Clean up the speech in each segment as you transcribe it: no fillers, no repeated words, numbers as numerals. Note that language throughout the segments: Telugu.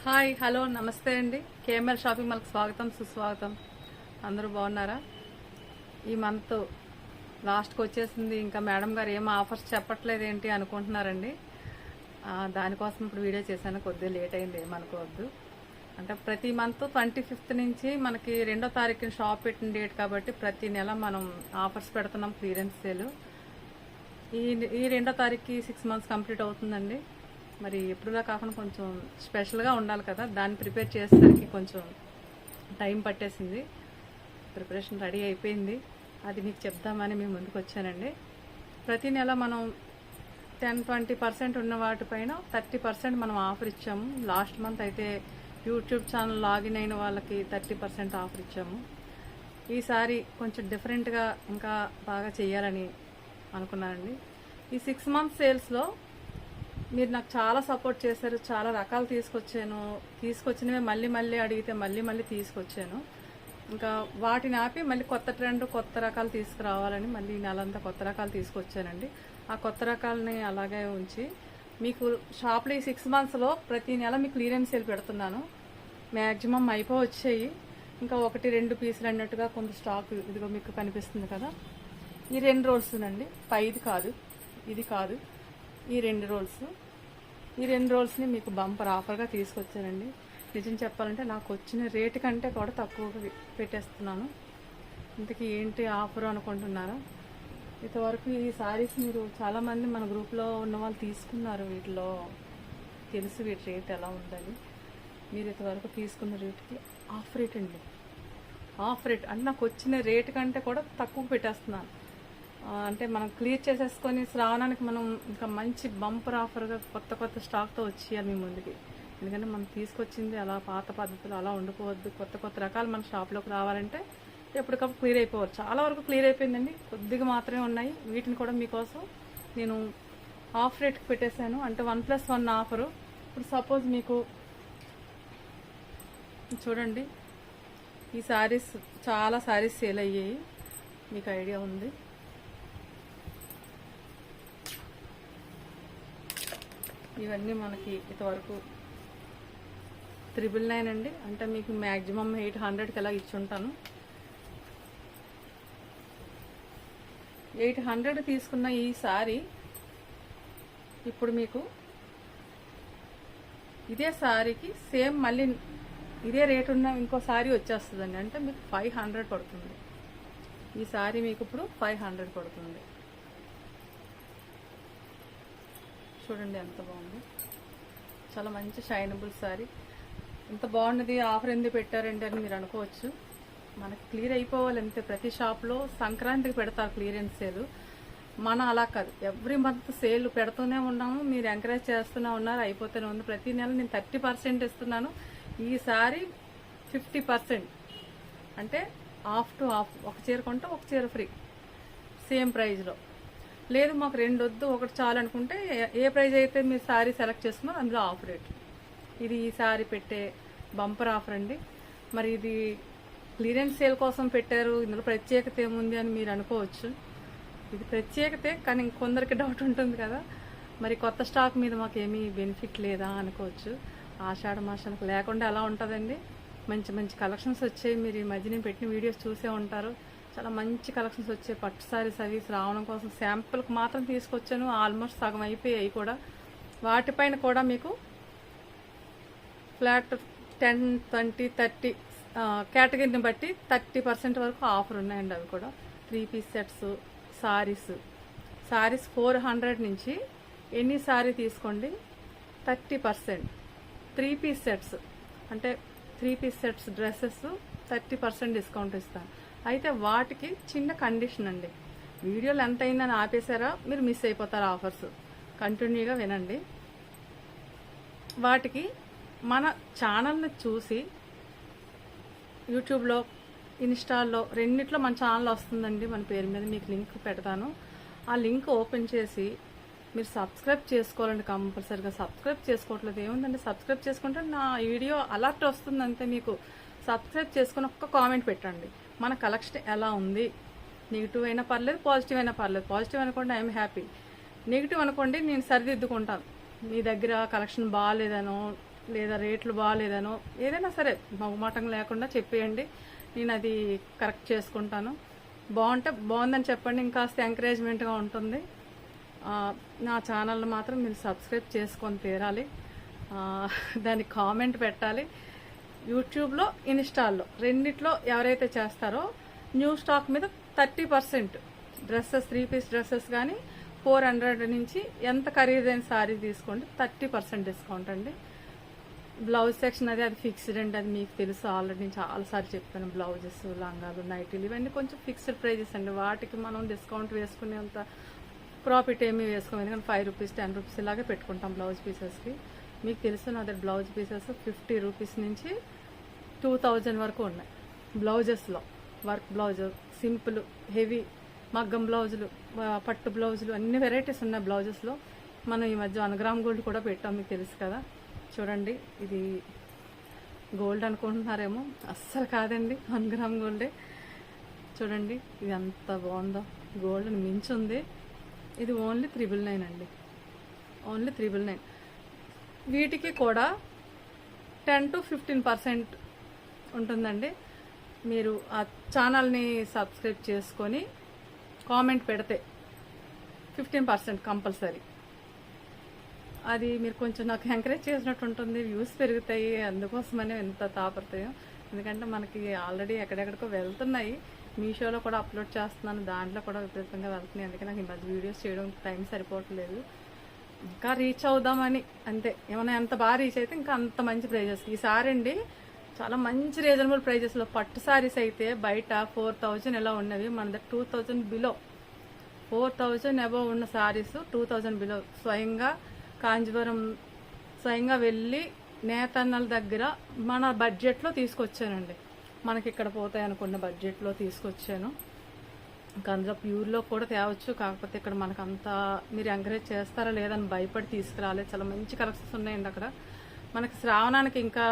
హాయ్ హలో నమస్తే అండి. కేఎంఆర్ షాపింగ్ మాల్కి స్వాగతం సుస్వాగతం. అందరూ బాగున్నారా? ఈ మంత్ లాస్ట్కి వచ్చేసింది, ఇంకా మేడం గారు ఏం ఆఫర్స్ చెప్పట్లేదు ఏంటి అనుకుంటున్నారండి. దానికోసం ఇప్పుడు వీడియో చేశాను, కొద్దిగా లేట్ అయింది, ఏమనుకోవద్దు. అంటే ప్రతి మంత్ 25th నుంచి మనకి 2వ తారీఖున షాప్ పెట్టిన డేట్ కాబట్టి ప్రతి నెల మనం ఆఫర్స్ పెడుతున్నాం, క్లియరెన్స్ సేల్. ఈ 2వ తారీఖుకి 6 months కంప్లీట్ అవుతుందండి. మరి ఎప్పుడులా కాకుండా కొంచెం స్పెషల్గా ఉండాలి కదా, దాన్ని ప్రిపేర్ చేసేసరికి కొంచెం టైం పట్టేసింది. ప్రిపరేషన్ రెడీ అయిపోయింది, అది మీకు చెప్దామని మేము ముందుకు వచ్చానండి. ప్రతి నెల మనం 10-20% ఉన్న వాటిపైన 30% మనం ఆఫర్ ఇచ్చాము. లాస్ట్ మంత్ అయితే యూట్యూబ్ ఛానల్ లాగిన్ అయిన వాళ్ళకి 30% ఆఫర్ ఇచ్చాము. ఈసారి కొంచెం డిఫరెంట్గా ఇంకా బాగా చేయాలని అనుకున్నానండి. ఈ 6 months సేల్స్లో మీరు నాకు చాలా సపోర్ట్ చేశారు, చాలా రకాలు తీసుకొచ్చినవే మళ్ళీ మళ్ళీ అడిగితే మళ్ళీ తీసుకొచ్చాను. ఇంకా వాటిని ఆపి మళ్ళీ కొత్త ట్రెండ్, కొత్త రకాలు తీసుకురావాలని మళ్ళీ ఈ నెలంతా కొత్త రకాలు తీసుకొచ్చానండి. ఆ కొత్త రకాలని అలాగే ఉంచి మీకు షాప్లో ఈ 6 monthsలో ప్రతి నెల మీకు క్లియరెన్స్ సేల్ పెడుతున్నాను. మ్యాక్సిమం వచ్చాయి, ఇంకా 1-2 పీసులు అన్నట్టుగా కొంత స్టాక్ ఇదిగో మీకు కనిపిస్తుంది కదా. ఈ 2 rolls అండి, పైది కాదు, ఇది కాదు, ఈ 2 rolls. ఈ 2 rollsని మీకు బంపర్ ఆఫర్గా తీసుకొచ్చానండి. నిజం చెప్పాలంటే నాకు వచ్చిన రేటు కంటే కూడా తక్కువగా పెట్టేస్తున్నాను. ఇంతకీ ఏంటి ఆఫర్ అనుకుంటున్నారా? ఇంతవరకు ఈ సారీస్ మీరు చాలామంది మన గ్రూప్లో ఉన్న వాళ్ళు తీసుకున్నారు, వీటిలో తెలుసు వీటి రేట్ ఎలా ఉందని. మీరు ఇంతవరకు తీసుకున్న రేటుకి ఆఫ్ రేట్ అండి, ఆఫ్ రేట్ అంటే నాకు వచ్చిన రేటు కంటే కూడా తక్కువ పెట్టేస్తున్నాను. అంటే మనం క్లియర్ చేసేసుకొని శ్రావణానికి మనం ఇంకా మంచి బంపర్ ఆఫర్గా కొత్త స్టాక్తో వచ్చేయాలి మీ ముందుకి. ఎందుకంటే మనం తీసుకొచ్చింది అలా పాత పద్ధతులు అలా ఉండిపోవద్దు. కొత్త రకాలు మన షాప్లోకి రావాలంటే ఎప్పటికప్పుడు క్లియర్ అయిపోవాలి. చాలా వరకు క్లియర్ అయిపోయిందండి, కొద్దిగా మాత్రమే ఉన్నాయి. వీటిని కూడా మీకోసం నేను ఆఫ్ రేట్కి పెట్టేశాను, అంటే 1+1 ఆఫరు. ఇప్పుడు సపోజ్ మీకు చూడండి, ఈ శారీస్ చాలా శారీస్ సేల్ అయ్యాయి, మీకు ఐడియా ఉంది. ఇవన్నీ మనకి ఇంతవరకు 999 అండి, అంటే మీకు మ్యాక్సిమం 800కి ఎలా ఇచ్చుంటాను. 800 తీసుకున్న ఈ సారీ ఇప్పుడు మీకు ఇదే సారీకి సేమ్ మళ్ళీ ఇదే రేట్ ఉన్న ఇంకో సారీ వచ్చేస్తుందండి, అంటే మీకు 500 పడుతుంది. ఈ సారీ మీకు ఇప్పుడు 500 పడుతుంది. చూడండి ఎంత బాగుంది, చాలా మంచి షైనబుల్ సారీ. ఎంత బాగున్నది, ఆఫర్ ఎందుకు పెట్టారండి అని మీరు అనుకోవచ్చు. మనకి క్లియర్ అయిపోవాలి అంతే. ప్రతి షాప్లో సంక్రాంతికి పెడతారు క్లియరెన్స్ సేల్, మన అలా కాదు, ఎవ్రీ మంత్ సేల్ పెడుతూనే ఉన్నాము. మీరు ఎంకరేజ్ చేస్తూనే ఉన్నారు, అయిపోతూనే ఉంది. ప్రతి నెల నేను 30% ఇస్తున్నాను. ఈసారి 50%, అంటే ఆఫ్ టు ఆఫ్. ఒక చీర కొంటే ఒక చీర ఫ్రీ, సేమ్ ప్రైజ్లో. లేదు మాకు 2 వద్దు, ఒకటి చాలు అనుకుంటే ఏ ప్రైజ్ అయితే మీరు శారీ సెలెక్ట్ చేసుకున్నారో అందులో ఆఫ్ రేట్. ఇది ఈ శారీ పెట్టే బంపర్ ఆఫర్ అండి. మరి ఇది క్లియరెన్స్ సేల్ కోసం పెట్టారు, ఇందులో ప్రత్యేకత ఏముంది అని మీరు అనుకోవచ్చు. ఇది ప్రత్యేకతే, కానీ కొందరికి డౌట్ ఉంటుంది కదా, మరి కొత్త స్టాక్ మీద మాకు ఏమీ బెనిఫిట్ లేదా అనుకోవచ్చు. ఆషాఢ మాసానికి లేకుండా ఎలా ఉంటుందండి. మంచి కలెక్షన్స్ వచ్చాయి. మీరు ఈ మధ్య నేను పెట్టిన వీడియోస్ చూసే ఉంటారు, చాలా మంచి కలెక్షన్స్ వచ్చాయి. పట్టు సారీస్ అవి శ్రావణం కోసం శాంపుల్కి మాత్రం తీసుకొచ్చాను, ఆల్మోస్ట్ సగం అయిపోయాయి కూడా. వాటిపైన కూడా మీకు ఫ్లాట్ 10, 20, 30 కేటగిరీని బట్టి 30% వరకు ఆఫర్ ఉన్నాయండి. అవి కూడా 3 piece సెట్స్, సారీస్ 400 నుంచి ఎన్ని సారీ తీసుకోండి 30%. 3 piece సెట్స్ అంటే 3 piece సెట్స్ డ్రెస్సెస్ 30% డిస్కౌంట్ ఇస్తాను. అయితే వాటికి చిన్న కండిషన్ అండి, వీడియోలు ఎంత అయిందని ఆపేశారా మీరు మిస్ అయిపోతారు ఆఫర్స్. కంటిన్యూగా వినండి. వాటికి మన ఛానల్ని చూసి యూట్యూబ్లో, ఇన్స్టాల్లో రెండిట్లో మన ఛానల్ వస్తుందండి, మన పేరు మీద మీకు లింక్ పెడతాను. ఆ లింక్ ఓపెన్ చేసి మీరు సబ్స్క్రైబ్ చేసుకోవాలండి కంపల్సరీగా. సబ్స్క్రైబ్ చేసుకోవట్లేదు ఏముందండి, సబ్స్క్రైబ్ చేసుకుంటే నా వీడియో అలర్ట్ వస్తుంది అంతే. మీకు సబ్స్క్రైబ్ చేసుకుని ఒక్క కామెంట్ పెట్టండి, మన కలెక్షన్ ఎలా ఉంది. నెగిటివ్ అయినా పర్లేదు, పాజిటివ్ అయినా పర్లేదు. పాజిటివ్ అనుకోండి ఐఎమ్ హ్యాపీ, నెగిటివ్ అనుకోండి నేను సరిదిద్దుకుంటాను. మీ దగ్గర కలెక్షన్ బాగాలేదనో లేదా రేట్లు బాగాలేదనో ఏదైనా సరే మొహమాటం లేకుండా చెప్పేయండి, నేను అది కరెక్ట్ చేసుకుంటాను. బాగుంటే బాగుందని చెప్పండి, ఇంకాస్త ఎంకరేజ్మెంట్గా ఉంటుంది. నా ఛానల్ మాత్రం మీరు సబ్స్క్రైబ్ చేసుకొని తీరాలి, దానికి కామెంట్ పెట్టాలి. యూట్యూబ్లో ఇన్స్టాల్లో రెండిట్లో ఎవరైతే చేస్తారో న్యూ స్టాక్ మీద 30% డ్రెస్సెస్ 3 పీస్ డ్రెస్సెస్ కానీ 400 నుంచి ఎంత ఖరీదైన శారీ తీసుకోండి 30% డిస్కౌంట్ అండి. బ్లౌజ్ సెక్షన్ అది ఫిక్స్డ్ అండి, అది మీకు తెలుసు ఆల్రెడీ, నేను చాలాసార్లు చెప్పాను. బ్లౌజెస్, లంగాలు, నైటీలు ఇవన్నీ కొంచెం ఫిక్స్డ్ ప్రైజెస్ అండి, వాటికి మనం డిస్కౌంట్ వేసుకునేంత ప్రాఫిట్ ఏమీ వేసుకోము. ఎందుకంటే 5 రూపీస్ 10 రూపీస్ ఇలాగే పెట్టుకుంటాం బ్లౌజ్ పీసెస్కి. మీకు తెలుసు నా దగ్గర బ్లౌజ్ పీసెస్ 50 రూపీస్ నుంచి 2000 వరకు ఉన్నాయి. బ్లౌజెస్లో వర్క్ బ్లౌజ్, సింపుల్, హెవీ, మగ్గం బ్లౌజులు, పట్టు బ్లౌజులు అన్ని వెరైటీస్ ఉన్నాయి బ్లౌజెస్లో. మనం ఈ మధ్య 1 గ్రామ్ గోల్డ్ కూడా పెట్టాం, మీకు తెలుసు కదా. చూడండి, ఇది గోల్డ్ అనుకుంటున్నారేమో, అస్సలు కాదండి, 1 గ్రామ్ గోల్డే. చూడండి ఇది ఎంత బాగుందో, గోల్డ్ని మించి ఉంది. ఇది ఓన్లీ 999 అండి, ఓన్లీ 999. వీటికి కూడా 10 to 15% ఉంటుందండి. మీరు ఆ ఛానల్ని సబ్స్క్రైబ్ చేసుకొని కామెంట్ పెడితే 15% కంపల్సరీ. అది మీరు కొంచెం నాకు ఎంకరేజ్ చేసినట్టు ఉంటుంది, వ్యూస్ పెరుగుతాయి. అందుకోసమనే ఎంత తాపడతాయో, ఎందుకంటే మనకి ఆల్రెడీ ఎక్కడెక్కడికో వెళ్తున్నాయి. మీషోలో కూడా అప్లోడ్ చేస్తున్నాను, దాంట్లో కూడా విపరీతంగా వెళ్తున్నాయి. అందుకే నాకు ఈ మధ్య వీడియోస్ చేయడం టైం సరిపోవట్లేదు. ఇంకా రీచ్ అవుదామని అంతే. ఏమైనా ఎంత బాగా రీచ్ అయితే ఇంకా అంత మంచి ప్రైజెస్. ఈసారి అండి చాలా మంచి రీజనబుల్ ప్రైజెస్లో పట్టు శారీస్ అయితే బయట 4000 ఎలా ఉన్నవి, మన దగ్గర 2000 బిలో, 4000 అబవ్ ఉన్న శారీస్ 2000 బిలో. స్వయంగా కాంజీవరం స్వయంగా వెళ్ళి నేతన్నల దగ్గర మన బడ్జెట్లో తీసుకొచ్చానండి. మనకి ఇక్కడ పోతాయి అనుకున్న బడ్జెట్లో తీసుకొచ్చాను. ఇంకా అందులో ప్యూర్లో కూడా తేవచ్చు, కాకపోతే ఇక్కడ మనకు అంతా మీరు ఎంకరేజ్ చేస్తారా లేదని భయపడి తీసుకురాలేదు. చాలా మంచి కలెక్షన్స్ ఉన్నాయండి అక్కడ. మనకి శ్రావణానికి ఇంకా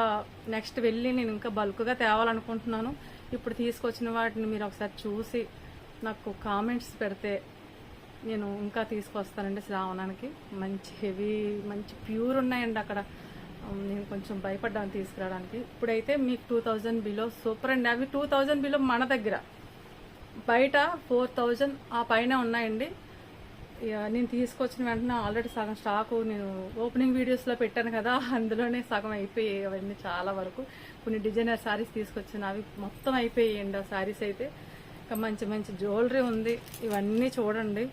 నెక్స్ట్ వెళ్ళి నేను ఇంకా బల్క్గా తేవాలనుకుంటున్నాను. ఇప్పుడు తీసుకొచ్చిన వాటిని మీరు ఒకసారి చూసి నాకు కామెంట్స్ పెడితే నేను ఇంకా తీసుకొస్తానండి శ్రావణానికి. మంచి హెవీ, మంచి ప్యూర్ ఉన్నాయండి అక్కడ. నేను కొంచెం భయపడ్డాను తీసుకురావడానికి. ఇప్పుడైతే మీకు 2000 బిలో సూపర్ అండి. అవి 2000 బిలో మన దగ్గర, బయట 4000 ఆ పైన ఉన్నాయండి. నేను తీసుకొచ్చిన వెంటనే ఆల్రెడీ సగం స్టాకు నేను ఓపెనింగ్ వీడియోస్లో పెట్టాను కదా, అందులోనే సగం అయిపోయాయి అవన్నీ చాలా వరకు. కొన్ని డిజైనర్ శారీస్ తీసుకొచ్చిన అవి మొత్తం అయిపోయాయండి ఆ శారీస్ అయితే. ఇంకా మంచి మంచి జ్యువెలరీ ఉంది, ఇవన్నీ చూడండి.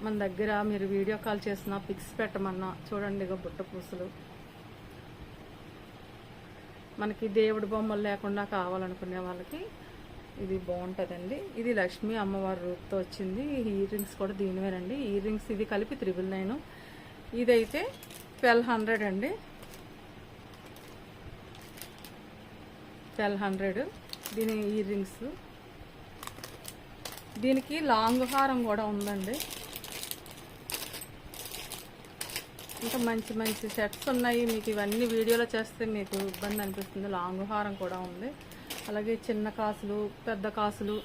మన దగ్గర మీరు వీడియో కాల్ చేసిన పిక్స్ పెట్టమన్నా చూడండి. ఇక బుట్ట పూసలు, మనకి దేవుడి బొమ్మలు లేకుండా కావాలనుకునే వాళ్ళకి ఇది బాగుంటుందండి. ఇది లక్ష్మీ అమ్మవారి రూపుతో వచ్చింది. ఇయర్ రింగ్స్ కూడా దీనివేనండి. ఇయర్ రింగ్స్ ఇది కలిపి 999. ఇదైతే 1200 అండి, 1200 దీని ఇయర్ రింగ్స్. దీనికి లాంగ్ హారం కూడా ఉందండి. ఇంకా మంచి మంచి సెట్స్ ఉన్నాయి. మీకు ఇవన్నీ వీడియోలో చేస్తే మీకు ఇబ్బంది అనిపిస్తుంది. లాంగ్ హారం కూడా ఉంది, అలాగే చిన్న కాసులు, పెద్ద కాసులు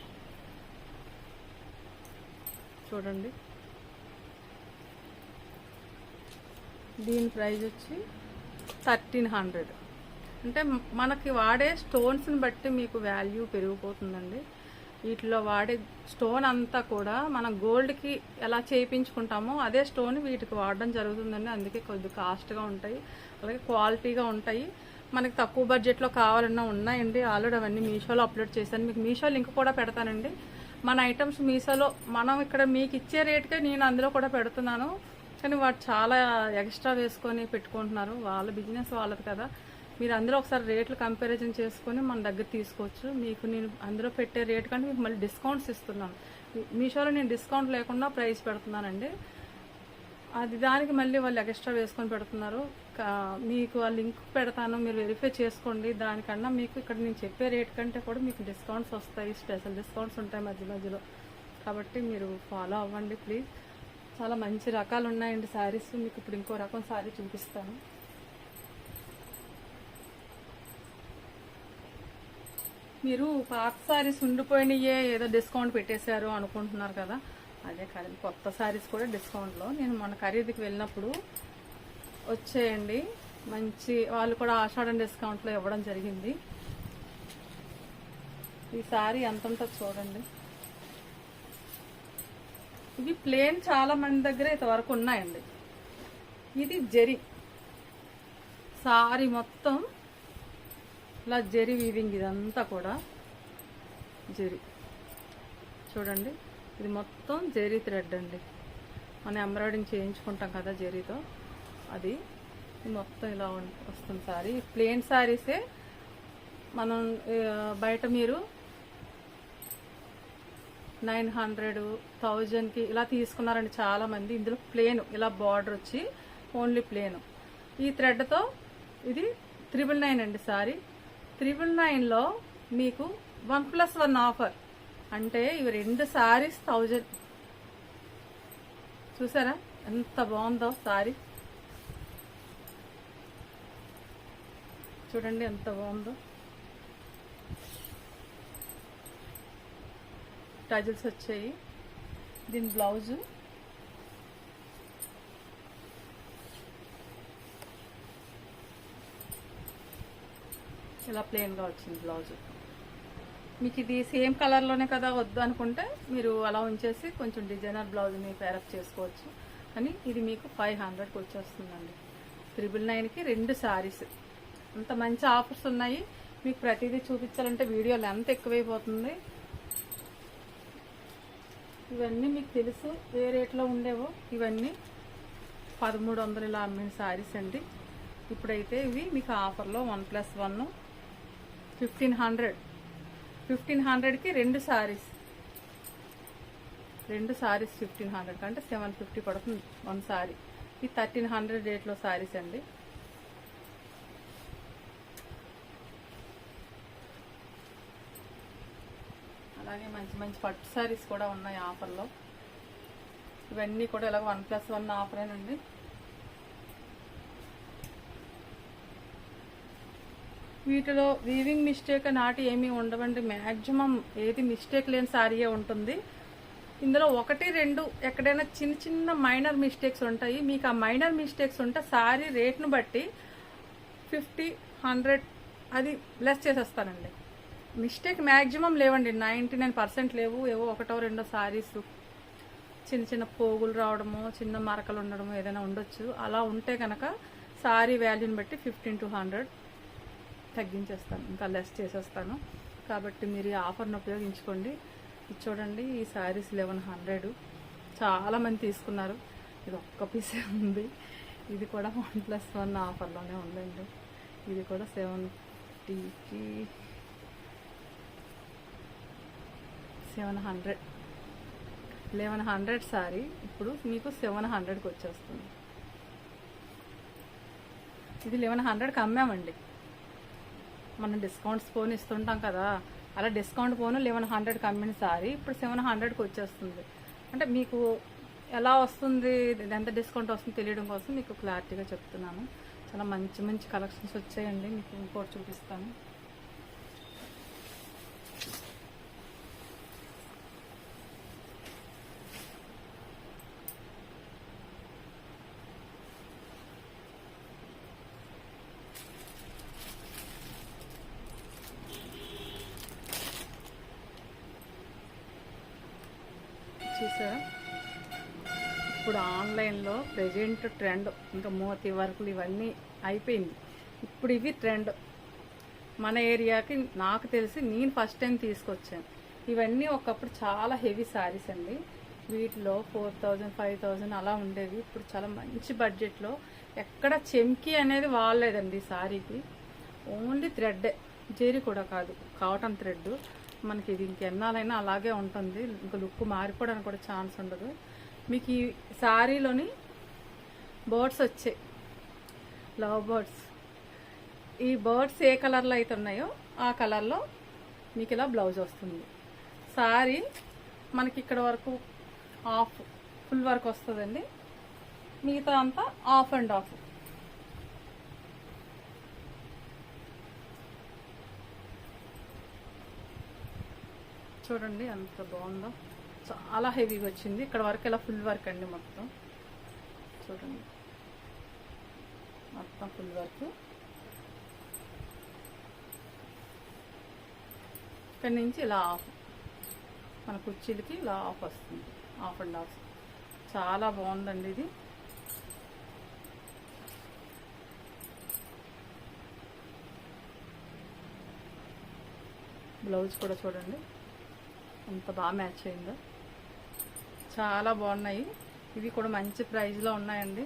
చూడండి. దీని ప్రైస్ వచ్చి 1300. అంటే మనకి వాడే స్టోన్స్ని బట్టి మీకు వాల్యూ పెరిగిపోతుందండి. వీటిలో వాడే స్టోన్ అంతా కూడా మనం గోల్డ్కి ఎలా చేయించుకుంటామో అదే స్టోన్ వీటికి వాడడం జరుగుతుందండి. అందుకే కొద్దిగా కాస్ట్గా ఉంటాయి, అలాగే క్వాలిటీగా ఉంటాయి. మనకి తక్కువ బడ్జెట్లో కావాలన్నా ఉన్నాయండి. ఆల్రెడీ అవన్నీ మీషోలో అప్లోడ్ చేశాను, మీకు మీషో లింక్ కూడా పెడతానండి. మన ఐటమ్స్ మీషోలో మనం ఇక్కడ మీకు ఇచ్చే రేట్కే నేను అందులో కూడా పెడుతున్నాను. కానీ వాడు చాలా ఎక్స్ట్రా వేసుకొని పెట్టుకుంటున్నారు. వాళ్ళ బిజినెస్ వాళ్ళది కదా. మీరు అందులో ఒకసారి రేట్లు కంపారిజన్ చేసుకొని మన దగ్గర తీసుకోవచ్చు. మీకు నేను అందులో పెట్టే రేట్ కంటే మీకు మళ్ళీ డిస్కౌంట్స్ ఇస్తున్నాను. మీషోలో నేను డిస్కౌంట్ లేకుండా ప్రైస్ పెడుతున్నానండి. అది దానికి మళ్ళీ వాళ్ళు ఎక్స్ట్రా వేసుకొని పెడుతున్నారు. మీకు ఆ లింక్ పెడతాను, మీరు వెరిఫై చేసుకోండి. దానికన్నా మీకు ఇక్కడ నేను చెప్పే రేట్ కంటే కూడా మీకు డిస్కౌంట్స్ వస్తాయి, స్పెషల్ డిస్కౌంట్స్ ఉంటాయి మధ్య మధ్యలో. కాబట్టి మీరు ఫాలో అవ్వండి ప్లీజ్. చాలా మంచి రకాలు ఉన్నాయండి శారీస్. మీకు ఇప్పుడు ఇంకో రకం శారీ చూపిస్తాను. మీరు పాత శారీస్ ఉండిపోయినాయే ఏదో డిస్కౌంట్ పెట్టేశారు అనుకుంటున్నారు కదా, అదే కాదు, కొత్త శారీస్ కూడా డిస్కౌంట్లో నేను మన ఖరీదుకి వెళ్ళినప్పుడు వచ్చేయండి. మంచి వాళ్ళు కూడా ఆషాఢం డిస్కౌంట్లో ఇవ్వడం జరిగింది. ఈ సారీ ఎంత ఉంటుందో చూడండి. ఇవి ప్లేన్ చాలా మంది దగ్గర ఇంతవరకు ఉన్నాయండి. ఇది జరీ సారీ మొత్తం ఇలా జరీ వీవింగ్, ఇదంతా కూడా జరీ చూడండి. ఇది మొత్తం జరీ థ్రెడ్ అండి. మనం ఎంబ్రాయిడింగ్ చేయించుకుంటాం కదా జరీతో, అది మొత్తం ఇలా వస్తుంది సారీ. ప్లేన్ సారీసే మనం బయట మీరు 900, 1000కి ఇలా తీసుకున్నారండి చాలా మంది. ఇందులో ప్లేన్ ఇలా బార్డర్ వచ్చి ఓన్లీ ప్లేన్. ఈ థ్రెడ్తో ఇది 999 అండి సారీ. 999లో మీకు 1+1 ఆఫర్. అంటే ఇవి 2 సారీస్ 1000. చూసారా ఎంత బాగుందో సారీ, చూడండి ఎంత బాగుందో. టజిల్స్ వచ్చాయి. దీని బ్లౌజు ఇలా ప్లెయిన్గా వచ్చింది బ్లౌజు. మీకు ఇది సేమ్ కలర్లోనే కదా వద్దు అనుకుంటే మీరు అలా ఉంచేసి కొంచెం డిజైనర్ బ్లౌజ్ని పేరప్ చేసుకోవచ్చు. కానీ ఇది మీకు 500కి వచ్చేస్తుందండి. 999కి 2 సారీస్. అంత మంచి ఆఫర్స్ ఉన్నాయి. మీకు ప్రతిదీ చూపించాలంటే వీడియో లెంత్ ఎక్కువైపోతుంది. ఇవన్నీ మీకు తెలుసు ఏ రేట్లో ఉండేవో. ఇవన్నీ 1300 ఇలా అమ్మిన సారీస్ అండి. ఇప్పుడైతే ఇవి మీకు ఆఫర్లో 1+1 1500. 1500కి 2 సారీస్. 2 సారీస్ 1500 అంటే 750 పడుతుంది 1 సారీ. ఈ 1300 రేట్లో సారీస్ అండి. అలాగే మంచి మంచి పట్టు సారీస్ కూడా ఉన్నాయి ఆఫర్లో. ఇవన్నీ కూడా ఇలాగ 1+1 ఆఫరేనండి. వీటిలో వీవింగ్ మిస్టేక్ నాటి ఏమీ ఉండవండి. మ్యాక్సిమం ఏది మిస్టేక్ లేని సారీయే ఉంటుంది. ఇందులో 1, 2 ఎక్కడైనా చిన్న చిన్న మైనర్ మిస్టేక్స్ ఉంటాయి. మీకు ఆ మైనర్ మిస్టేక్స్ ఉంటే సారీ రేట్ను బట్టి 50, 100 అది లెస్ చేసేస్తానండి. మిస్టేక్ మ్యాక్సిమం లేవండి, 99% లేవు. ఏవో 1, 2 సారీస్ చిన్న చిన్న పోగులు రావడము, చిన్న మరకలు ఉండడము ఏదైనా ఉండొచ్చు. అలా ఉంటే కనుక సారీ వాల్యూని బట్టి 50 to 100 తగ్గించేస్తాను, ఇంకా లెస్ చేసేస్తాను. కాబట్టి మీరు ఈ ఆఫర్ను ఉపయోగించుకోండి. ఇది చూడండి, ఈ సారీస్ 1100 చాలామంది తీసుకున్నారు. ఇది ఒక్క పీసే ఉంది. ఇది కూడా 1+1 ఆఫర్లోనే ఉందండి. ఇది కూడా 750కి 700. 1100 సారీ ఇప్పుడు మీకు 700కి వచ్చేస్తుంది. ఇది 1100కి అమ్మామండి. మనం డిస్కౌంట్స్ పోను ఇస్తుంటాం కదా, అలా డిస్కౌంట్ పోను 1100కి అమ్మిన సారీ ఇప్పుడు 700కి వచ్చేస్తుంది. అంటే మీకు ఎలా వస్తుంది, ఎంత డిస్కౌంట్ వస్తుంది తెలియడం కోసం మీకు క్లారిటీగా చెప్తున్నాను. చాలా మంచి మంచి కలెక్షన్స్ వచ్చాయండి. మీకు ఇంకోటి చూపిస్తాను. చూసారా, ఇప్పుడు ఆన్లైన్లో ప్రెజెంట్ ట్రెండ్ ఇంకా మోతీ వర్కులు ఇవన్నీ అయిపోయింది. ఇప్పుడు ఇవి ట్రెండ్ మన ఏరియాకి. నాకు తెలిసి నేను ఫస్ట్ టైం తీసుకొచ్చాను. ఇవన్నీ ఒకప్పుడు చాలా హెవీ శారీస్ అండి. వీటిలో 4000, 5000 అలా ఉండేవి. ఇప్పుడు చాలా మంచి బడ్జెట్లో. ఎక్కడ చెమ్కి అనేది వాడలేదండి ఈ శారీకి. ఓన్లీ థ్రెడ్, జరీ కూడా కాదు, కాటన్ థ్రెడ్. మనకి ఇది ఇంకెన్నాళ్ళైనా అలాగే ఉంటుంది. ఇంకా లుక్ మారిపోవడానికి కూడా ఛాన్స్ ఉండదు. మీకు ఈ శారీలోని బర్డ్స్ వచ్చాయి, లవ్ బర్డ్స్. ఈ బర్డ్స్ ఏ కలర్లో అయితే ఉన్నాయో ఆ కలర్లో మీకు ఇలా బ్లౌజ్ వస్తుంది. శారీ మనకి ఇక్కడ వరకు ఆఫ్, ఫుల్ వర్క్ వస్తుందండి. మిగతా అంతా ఆఫ్ అండ్ ఆఫ్. చూడండి ఎంత బాగుందో, చాలా హెవీగా వచ్చింది. ఇక్కడ వరకు ఇలా ఫుల్ వర్క్ అండి మొత్తం. చూడండి మొత్తం మొత్తం ఫుల్ వర్క్. ఇక్కడ నుంచి ఇలా ఆఫ్, మన కుర్చీలకి ఇలా ఆఫ్ వస్తుంది, ఆఫ్ అండ్ ఆఫ్. చాలా బాగుందండి ఇది. బ్లౌజ్ కూడా చూడండి ఎంత బాగా మ్యాచ్ అయిందో, చాలా బాగున్నాయి. ఇవి కూడా మంచి ప్రైస్లో ఉన్నాయండి.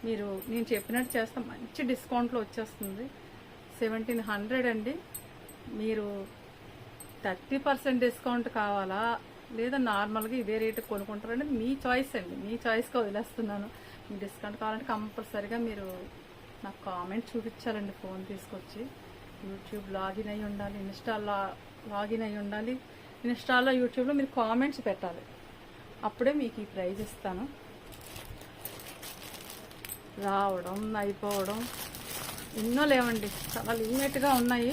మీరు నేను చెప్పినట్టు చేస్తే మంచి డిస్కౌంట్లో వచ్చేస్తుంది. 1700 అండి. మీరు 30% డిస్కౌంట్ కావాలా లేదా నార్మల్గా ఇదే రేటు కొనుక్కుంటారండి, మీ చాయిస్ అండి. మీ చాయిస్గా వదిలేస్తున్నాను. మీ డిస్కౌంట్ కావాలంటే కంపల్సరీగా మీరు నాకు కామెంట్ చూపించాలండి, ఫోన్ తీసుకొచ్చి. యూట్యూబ్ లాగిన్ అయి ఉండాలి, ఇన్స్టా లాగిన్ అయి ఉండాలి. ఇన్స్టాలో యూట్యూబ్లో మీరు కామెంట్స్ పెట్టాలి, అప్పుడే మీకు ఈ ప్రైజ్ ఇస్తాను. రావడం అయిపోవడం ఎన్నో లేవండి, చాలా లిమిట్గా ఉన్నాయి.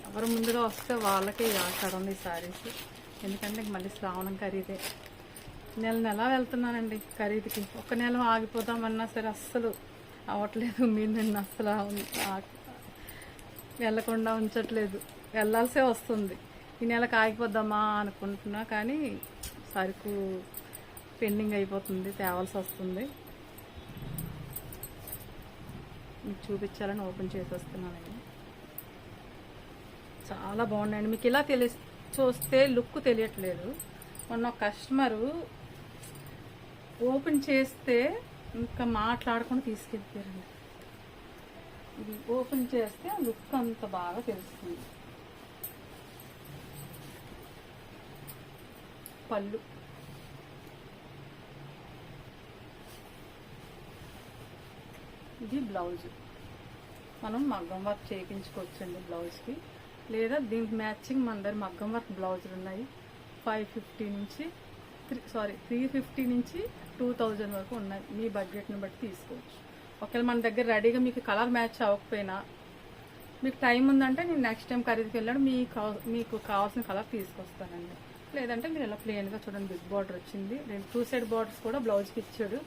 ఎవరు ముందుగా వస్తే వాళ్ళకే ఆషాఢం ఈ శారీస్. ఎందుకంటే మళ్ళీ శ్రావణం ఖరీదే. నెల వెళ్తున్నానండి ఖరీదుకి. ఒక నెల ఆగిపోదామన్నా సరే అస్సలు అవ్వట్లేదు. మీరు నిన్న అస్సలు వెళ్ళకుండా ఉంచట్లేదు, వెళ్ళాల్సే వస్తుంది. ఈ నెలకు ఆగిపోద్దామా అనుకుంటున్నా, కానీ సరుకు పెండింగ్ అయిపోతుంది, తేవాల్సి వస్తుంది. మీకు చూపించాలని ఓపెన్ చేసి వస్తున్నానండి. చాలా బాగున్నాయండి. మీకు ఇలా చూస్తే లుక్ తెలియట్లేదు. మొన్న కస్టమరు ఓపెన్ చేస్తే ఇంకా మాట్లాడకుండా తీసుకెళ్ళిపోయారండి. ఇది ఓపెన్ చేస్తే లుక్ అంత బాగా తెలుస్తుంది. పళ్ళు, ఇది బ్లౌజ్. మనం మగ్గం వర్క్ చేయించుకోవచ్చండి బ్లౌజ్కి, లేదా దీనికి మ్యాచింగ్ మన దగ్గర మగ్గం వర్క్ బ్లౌజులు ఉన్నాయి. 350 నుంచి 2000 వరకు ఉన్నాయి. మీ బడ్జెట్ని బట్టి తీసుకోవచ్చు. ఒకవేళ మన దగ్గర రెడీగా మీకు కలర్ మ్యాచ్ అవ్వకపోయినా, మీకు టైం ఉందంటే నేను నెక్స్ట్ టైం ఖరీదుకి వెళ్ళాడు మీకు కావాల్సిన కలర్ తీసుకొస్తానండి. లేదంటే మీరు ఇలా ప్లెయిన్గా చూడండి, బిగ్ బార్డర్ వచ్చింది. 2 సైడ్ బార్డర్స్ కూడా బ్లౌజ్కి ఇచ్చాడు.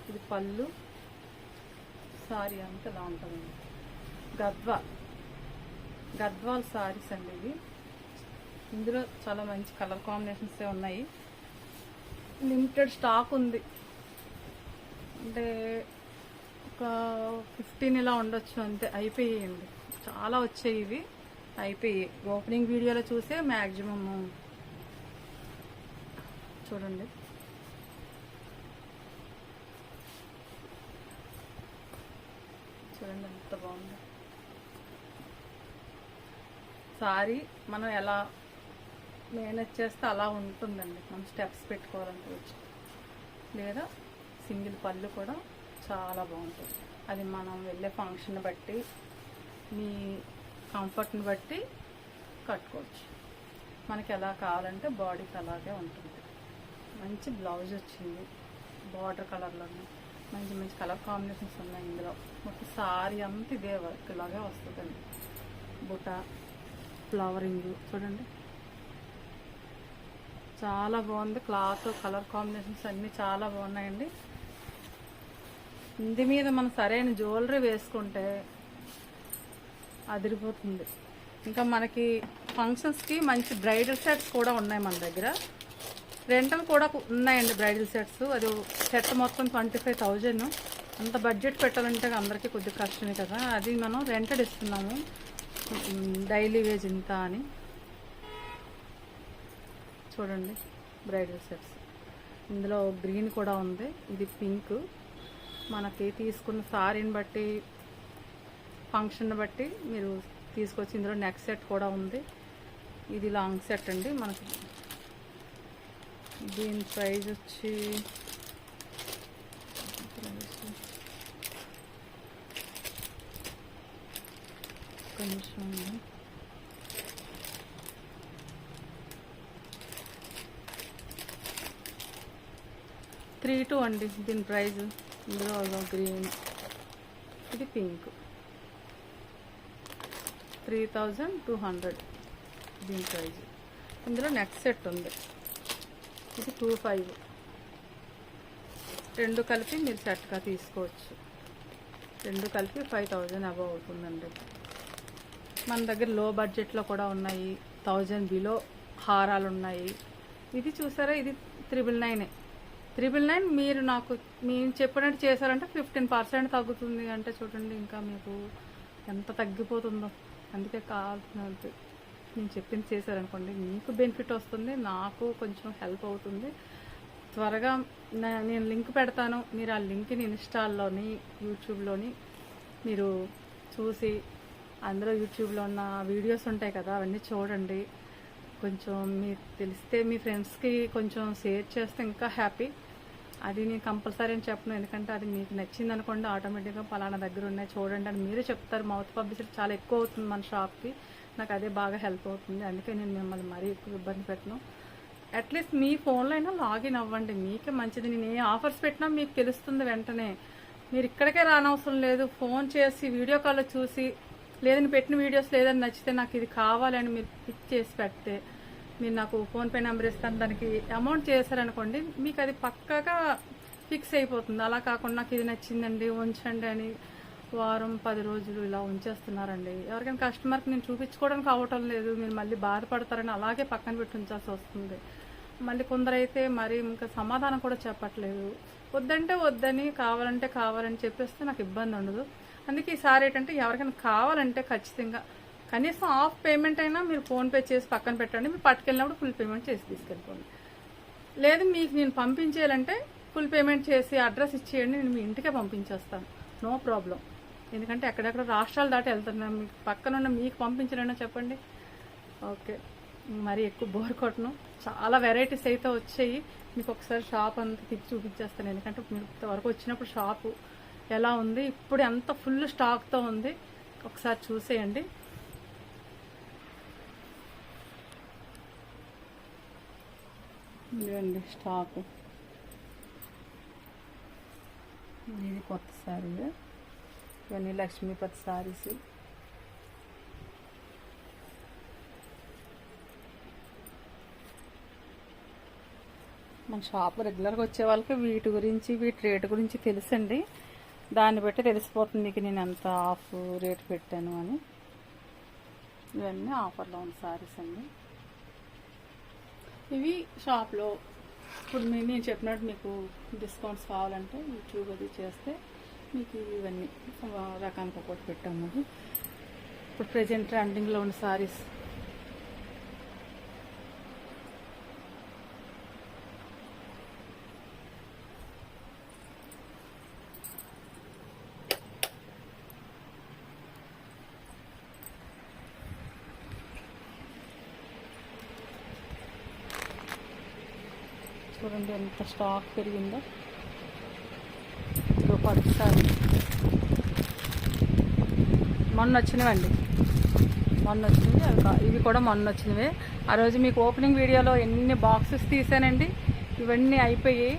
ఇది పళ్ళు. సారీ అంతా ఇలా ఉంటుందండి. గద్వాల్ సారీస్ అండి ఇవి. ఇందులో చాలా మంచి కలర్ కాంబినేషన్స్ ఉన్నాయి. లిమిటెడ్ స్టాక్ ఉంది, అంటే ఒక 15 ఇలా ఉండొచ్చు అంతే. అయిపోయాయండి, చాలా వచ్చాయి. ఇవి అయిపోయాయి. ఓపెనింగ్ వీడియోలో చూసే మ్యాక్సిమమ్. చూడండి చూడండి ఎంత బాగుంది సారీ. మనం ఎలా మేనేజ్ చేస్తే అలా ఉంటుందండి. మనం స్టెప్స్ పెట్టుకోవాలనుకోవచ్చు. లేదా సింగిల్ పళ్ళు కూడా చాలా బాగుంటుంది. అది మనం వెళ్ళే ఫంక్షన్ బట్టి, మీ కంఫర్ట్ని బట్టి కట్టుకోవచ్చు. మనకి ఎలా కావాలంటే బాడీకి అలాగే ఉంటుంది. మంచి బ్లౌజ్ వచ్చింది, బార్డర్ కలర్లోనే మంచి మంచి కలర్ కాంబినేషన్స్ ఉన్నాయి. ఇందులో మొత్తం సారీ అంతా ఇదే వర్క్ లాగే వస్తుందండి. బుట్ట, ఫ్లవరింగ్ చూడండి చాలా బాగుంది. క్లాత్, కలర్ కాంబినేషన్స్ అన్నీ చాలా బాగున్నాయండి. ఇంది మీద మనం సరైన జ్యువెలరీ వేసుకుంటే అదిరిపోతుంది. ఇంకా మనకి ఫంక్షన్స్కి మంచి బ్రైడల్ సెట్స్ కూడా ఉన్నాయి మన దగ్గర. రెంటల్ కూడా ఉన్నాయండి బ్రైడల్ సెట్స్. అది సెట్ మొత్తం 25,000. అంత బడ్జెట్ పెట్టాలంటే అందరికీ కొద్దిగా కష్టమే కదా. అది మనం రెంటెడ్ ఇస్తున్నాము, డైలీ వేజ్ ఇంత అని. చూడండి బ్రైడల్ సెట్స్. ఇందులో గ్రీన్ కూడా ఉంది, ఇది పింక్. మనకి తీసుకున్న సారీని బట్టి, ఫంక్షన్ బట్టి మీరు తీసుకొచ్చి. ఇందులో నెక్ సెట్ కూడా ఉంది. ఇది లాంగ్ సెట్ అండి. మనకి దీని ప్రైస్ వచ్చి కొంచెం 32 అండి దీని ప్రైస్. ఇందులో గ్రీన్, ఇది పింక్. 3200 దీని ప్రైజ్. ఇందులో నెక్స్ట్ సెట్ ఉంది, ఇది 25. రెండు కలిపి మీరు సెట్గా తీసుకోవచ్చు. రెండు కలిపి 5000 అబవ్ అవుతుందండి. మన దగ్గర లో బడ్జెట్లో కూడా ఉన్నాయి, 1000 బిలో హారాలు ఉన్నాయి. ఇది చూసారా, ఇది 999 మీరు నాకు మేము చెప్పినట్టు చేశారంటే 15% తగ్గుతుంది అంటే చూడండి, ఇంకా మీకు ఎంత తగ్గిపోతుందో. అందుకే కావాల్సినంత నేను చెప్పింది చేశారనుకోండి, మీకు బెనిఫిట్ వస్తుంది, నాకు కొంచెం హెల్ప్ అవుతుంది. త్వరగా నేను లింక్ పెడతాను, మీరు ఆ లింక్ని ఇన్స్టాల్లోని యూట్యూబ్లోని మీరు చూసి, అందులో యూట్యూబ్లో ఉన్న వీడియోస్ ఉంటాయి కదా, అవన్నీ చూడండి. కొంచెం మీకు తెలిస్తే మీ ఫ్రెండ్స్కి కొంచెం షేర్ చేస్తే ఇంకా హ్యాపీ. అది నేను కంపల్సరీ అని చెప్పను, ఎందుకంటే అది మీకు నచ్చింది అనుకోండి, ఆటోమేటిక్గా పలానా దగ్గర ఉన్నాయి చూడండి అని మీరే చెప్తారు. మౌత్ పబ్లిసిటీ చాలా ఎక్కువ అవుతుంది మన షాప్కి, నాకు అదే బాగా హెల్ప్ అవుతుంది. అందుకే నేను మిమ్మల్ని మరీ ఎక్కువ ఇబ్బంది పెట్టను. అట్లీస్ట్ మీ ఫోన్లో అయినా లాగిన్ అవ్వండి, మీకే మంచిది. నేను ఏ ఆఫర్స్ పెట్టినా మీకు తెలుస్తుంది వెంటనే. మీరు ఇక్కడికే రానవసరం లేదు, ఫోన్ చేసి వీడియో కాల్లో చూసి, లేదని పెట్టిన వీడియోస్ లేదని నచ్చితే నాకు ఇది కావాలని మీరు పిక్ చేసి పెడితే, మీరు నాకు ఫోన్పే నెంబర్ ఇస్తాను, దానికి అమౌంట్ చేశారనుకోండి, మీకు అది పక్కాగా ఫిక్స్ అయిపోతుంది. అలా కాకుండా నాకు ఇది నచ్చిందండి ఉంచండి అని వారం 10 రోజులు ఇలా ఉంచేస్తున్నారండి. ఎవరికైనా కస్టమర్కి నేను చూపించుకోవడానికి అవ్వటం లేదు, మీరు మళ్ళీ బాధపడతారని అలాగే పక్కన పెట్టి ఉంచాల్సి వస్తుంది. మళ్ళీ కొందరైతే మరి ఇంకా సమాధానం కూడా చెప్పట్లేదు. వద్దంటే వద్దని, కావాలంటే కావాలని చెప్పేస్తే నాకు ఇబ్బంది ఉండదు. అందుకే ఈసారి ఏంటంటే ఎవరికైనా కావాలంటే ఖచ్చితంగా కనీసం హాఫ్ పేమెంట్ అయినా మీరు ఫోన్పే చేసి పక్కన పెట్టండి. మీరు పట్టుకెళ్ళినప్పుడు ఫుల్ పేమెంట్ చేసి తీసుకెళ్ళిపోండి. లేదు మీకు నేను పంపించేయాలంటే ఫుల్ పేమెంట్ చేసి అడ్రస్ ఇచ్చేయండి, నేను మీ ఇంటికే పంపించేస్తాను, నో ప్రాబ్లం. ఎందుకంటే ఎక్కడెక్కడ రాష్ట్రాలు దాటి వెళ్తున్నాను, మీకు పక్కనున్న మీకు పంపించలేనా చెప్పండి. ఓకే, మరి ఎక్కువ బోర్ కొట్టను. చాలా వెరైటీస్ అయితే వచ్చాయి, మీకు ఒకసారి షాప్ అంతా తిప్పి చూపించేస్తాను. ఎందుకంటే మీరు ఇంతవరకు వచ్చినప్పుడు షాపు ఎలా ఉంది, ఇప్పుడు ఎంత ఫుల్ స్టాక్తో ఉంది ఒకసారి చూసేయండి. ఇదండి స్టాక్, ఇది కొత్త శారీ, ఇవన్నీ లక్ష్మీపతి శారీస్. మన షాప్ రెగ్యులర్గా వచ్చే వాళ్ళకి వీటి గురించి, వీటి రేటు గురించి తెలుసండి. దాన్ని బట్టి తెలిసిపోతుంది మీకు నేను ఎంత ఆఫ్ రేట్ పెట్టాను అని. ఇవన్నీ ఆఫర్లో ఉన్న శారీస్ అండి. ఇవి షాప్లో ఇప్పుడు నేను చెప్పినట్టు మీకు డిస్కౌంట్స్ కావాలంటే యూట్యూబ్ అది చేస్తే మీకు ఇవన్నీ రకానికి ఒకటి పెట్టాము. ఇప్పుడు ప్రజెంట్ ట్రెండింగ్లో ఉన్న శారీస్. చూడండి ఎంత స్టాక్ పెరిగిందో. ఇదో పట్టు శారీ మొన్న వచ్చినవండి, ఇవి కూడా మొన్న వచ్చినవే. ఆ రోజు మీకు ఓపెనింగ్ వీడియోలో ఎన్ని బాక్సెస్ తీసానండి, ఇవన్నీ అయిపోయాయి.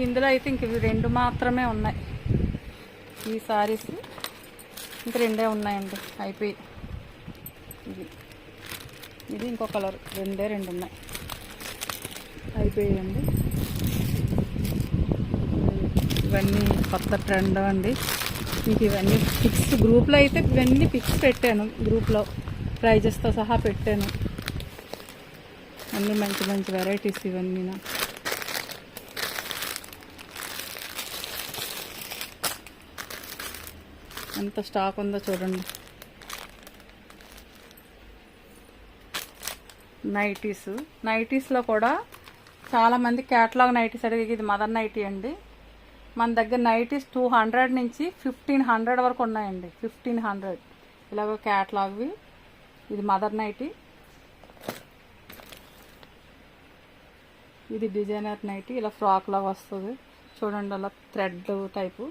ఇందులో అయితే ఇంక ఇవి 2 మాత్రమే ఉన్నాయి. ఈ శారీస్ ఇంక 2 ఉన్నాయండి, అయిపోయి. ఇది ఇంకో కలర్, 2 ఉన్నాయి, అయిపోయాయండి. ఇవన్నీ కొత్త ట్రెండ్ అండి. మీకు ఇవన్నీ పిక్స్ గ్రూప్లో అయితే ఇవన్నీ పిక్స్ పెట్టాను, గ్రూప్లో ప్రైజెస్తో సహా పెట్టాను. అన్నీ మంచి మంచి వెరైటీస్ ఇవన్నీ. ఎంత స్టాక్ ఉందో చూడండి. నైటీస్లో కూడా చాలామంది క్యాటలాగ్ నైటీస్ అడిగి, ఇది మదర్ నైటీ అండి. మన దగ్గర నైటీస్ 200 నుంచి 1500 వరకు ఉన్నాయండి. 1500 ఇలాగ క్యాటలాగ్వి. ఇది మదర్ నైటీ, ఇది డిజైనర్ నైటీ, ఇలా ఫ్రాక్ లాగా వస్తుంది చూడండి, అలా థ్రెడ్ టైపు.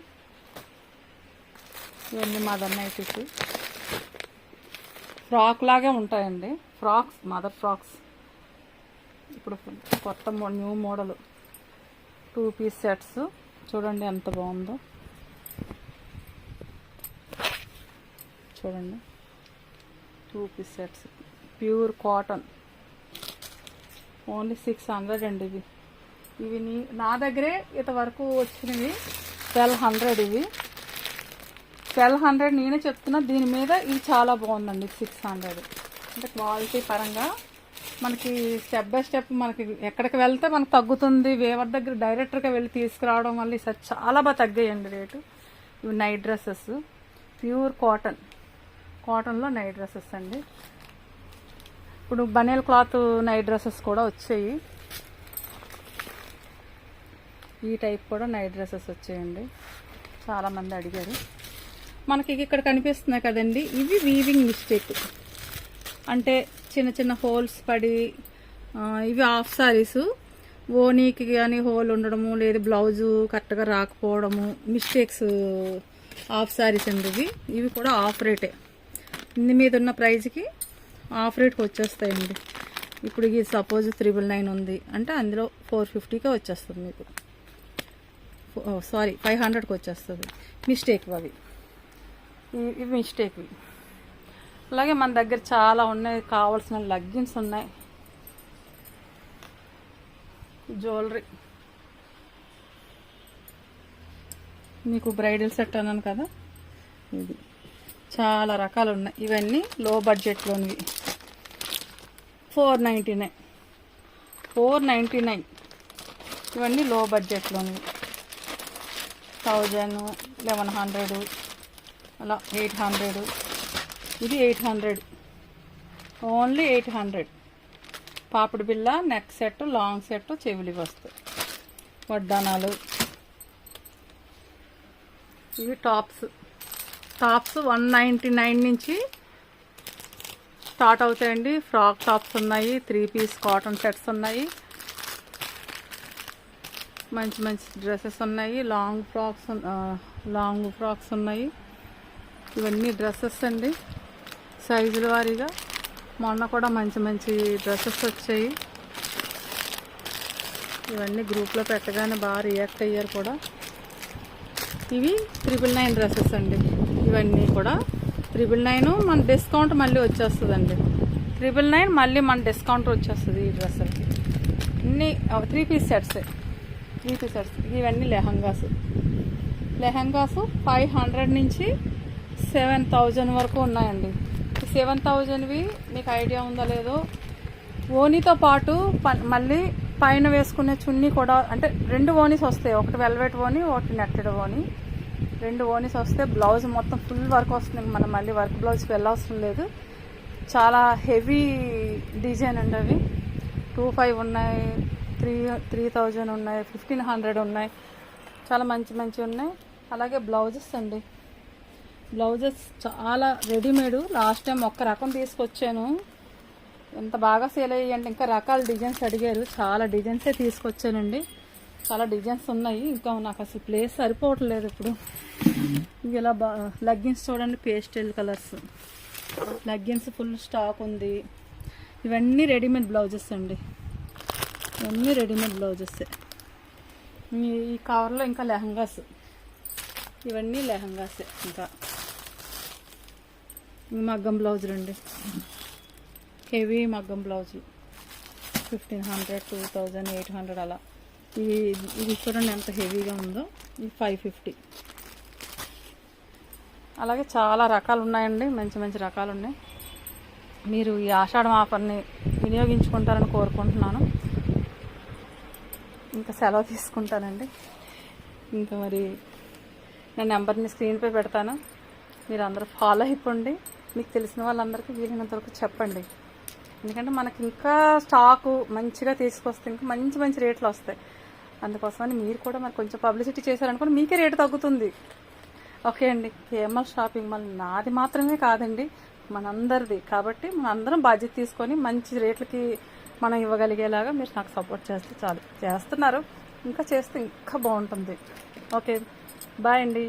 ఇవన్నీ మదర్ నైటీస్, ఫ్రాక్ లాగే ఉంటాయండి. Frocks, mother frocks. ఇప్పుడు కొత్త న్యూ మోడల్ 2 పీస్ సెట్స్ చూడండి ఎంత బాగుందో. చూడండి 2 piece sets, pure cotton, only 600 అండి. ఇవి ఇవి నా దగ్గరే ఇంతవరకు వచ్చినవి 1200. ఇవి 1200 నేనే చెప్తున్నా. దీని మీద ఇది చాలా బాగుందండి 600. అంటే క్వాలిటీ పరంగా మనకి స్టెప్ బై స్టెప్ మనకి ఎక్కడికి వెళ్తే మనకు తగ్గుతుంది. వేవర్ దగ్గర డైరెక్టర్గా వెళ్ళి తీసుకురావడం వల్ల ఈసారి చాలా బాగా తగ్గాయండి రేటు. ఇవి నైట్ డ్రెస్సెస్, ప్యూర్ కాటన్లో నైట్ డ్రెస్సెస్ అండి. ఇప్పుడు బనియల్ క్లాత్ నైట్ డ్రెస్సెస్ కూడా వచ్చాయి. ఈ టైప్ కూడా నైట్ డ్రెస్సెస్ వచ్చాయండి. చాలామంది అడిగారు. మనకి ఇక్కడ కనిపిస్తున్నాయి కదండి, ఇవి వీవింగ్ మిస్టేక్. అంటే చిన్న చిన్న హోల్స్ పడి ఇవి హాఫ్ సారీస్ ఓనీకి కానీ హోల్ ఉండడము, లేదు బ్లౌజు కరెక్ట్గా రాకపోవడము, మిస్టేక్స్ హాఫ్ సారీస్ అండి. ఇవి కూడా ఆఫ్ రేటే. ఇంది మీద ఉన్న ప్రైజ్కి ఆఫ్ రేట్కి వచ్చేస్తాయండి. ఇప్పుడు ఇది సపోజ్ 999 ఉంది అంటే అందులో 450కే వచ్చేస్తుంది మీకు. సారీ 500కి వచ్చేస్తుంది. మిస్టేక్ అవి, ఇవి మిస్టేక్. అలాగే మన దగ్గర చాలా ఉన్నాయి, కావాల్సిన లెగ్గిన్స్ ఉన్నాయి, జ్యువెలరీ. మీకు బ్రైడల్ సెట్ అన్నాను కదా, ఇది చాలా రకాలు ఉన్నాయి. ఇవన్నీ లో బడ్జెట్లోనివి. 499 ఇవన్నీ లో బడ్జెట్లోనివి. 1000, 1100 అలా 800. ఇది 800, ఓన్లీ 800. పాపిడి బిల్ల, నెక్ సెట్, లాంగ్ సెట్, చెవిలి వస్తాయి. వడ్డానాలు. ఇవి టాప్స్ 199 నుంచి స్టార్ట్ అవుతాయండి. ఫ్రాక్ టాప్స్ ఉన్నాయి, 3 పీస్ కాటన్ సెట్స్ ఉన్నాయి, మంచి మంచి డ్రెస్సెస్ ఉన్నాయి, లాంగ్ ఫ్రాక్స్ ఉన్నాయి. ఇవన్నీ డ్రెస్సెస్ అండి, సైజుల వారీగా. మొన్న కూడా మంచి మంచి డ్రెస్సెస్ వచ్చాయి. ఇవన్నీ గ్రూప్లో పెట్టగానే బాగా రియాక్ట్ అయ్యారు కూడా. ఇవి 999 డ్రెస్సెస్ అండి. ఇవన్నీ కూడా 999. మన డిస్కౌంట్ మళ్ళీ వచ్చేస్తుందండి. 999 మళ్ళీ మన డిస్కౌంట్ వచ్చేస్తుంది ఈ డ్రెస్సులకి. అన్నీ 3 పీస్ సెట్సే. ఇవన్నీ లెహంగాస్ 500 నుంచి 7000 వరకు ఉన్నాయండి. 7000వి మీకు ఐడియా ఉందో లేదో, ఓనీతో పాటు మళ్ళీ పైన వేసుకునే చున్నీ కూడా, అంటే 2 ఓనీస్ వస్తాయి. ఒకటి వెల్వెట్ ఓనీ, ఒకటి నెట్టెడ్ ఓనీ. 2 ఓనీస్ వస్తే బ్లౌజ్ మొత్తం ఫుల్ వర్క్ వస్తుంది. మనం మళ్ళీ వర్క్ బ్లౌజ్కి వెళ్ళవసరం లేదు. చాలా హెవీ డిజైన్ అండి అవి. 2500 ఉన్నాయి, 3000 ఉన్నాయి, 1500 ఉన్నాయి. చాలా మంచి మంచి ఉన్నాయి. అలాగే బ్లౌజెస్ అండి. బ్లౌజెస్ చాలా రెడీమేడ్. లాస్ట్ టైం ఒక్క రకం తీసుకొచ్చాను, ఎంత బాగా సేల్ అయ్యాయంటే ఇంకా రకాల డిజైన్స్ అడిగారు. చాలా డిజైన్సే తీసుకొచ్చానండి. చాలా డిజైన్స్ ఉన్నాయి. ఇంకా నాకు అసలు ప్లేస్ సరిపోవట్లేదు ఇప్పుడు. ఇవి ఇలా లెగ్గిన్స్ చూడండి, pastel colours leggings full stock ఉంది. ఇవన్నీ రెడీమేడ్ బ్లౌజెస్ అండి. ఇవన్నీ రెడీమేడ్ బ్లౌజెస్. ఈ కవర్లో ఇంకా లెహంగాస్. ఇవన్నీ లెహంగాసే. ఇంకా మగ్గం బ్లౌజులు అండి, హెవీ మగ్గం బ్లౌజులు 1500, 2000, 800 అలా. ఇది చూడండి ఎంత హెవీగా ఉందో. ఇది 550. అలాగే చాలా రకాలు ఉన్నాయండి, మంచి మంచి రకాలు ఉన్నాయి. మీరు ఈ ఆషాఢం ఆఫర్ని వినియోగించుకుంటారని కోరుకుంటున్నాను. ఇంకా సెలవు తీసుకుంటానండి. ఇంకా మరి నా నెంబర్ని స్క్రీన్పై పెడతాను, మీరు అందరూ ఫాలో అయిపోండి. మీకు తెలిసిన వాళ్ళందరికీ వీలైనంత వరకు చెప్పండి. ఎందుకంటే మనకి ఇంకా స్టాకు మంచిగా తీసుకొస్తే ఇంకా మంచి మంచి రేట్లు వస్తాయి. అందుకోసమని మీరు కూడా మరి కొంచెం పబ్లిసిటీ చేశారనుకోండి, మీకే రేటు తగ్గుతుంది. ఓకే అండి. కేఎంఆర్ షాపింగ్ మాల్ నాది మాత్రమే కాదండి, మనందరిది. కాబట్టి మనందరం బాధ్యత తీసుకొని మంచి రేట్లకి మనం ఇవ్వగలిగేలాగా మీరు నాకు సపోర్ట్ చేస్తే చాలు. చేస్తున్నారు, ఇంకా చేస్తే ఇంకా బాగుంటుంది. ఓకే, బాయ్ అండి.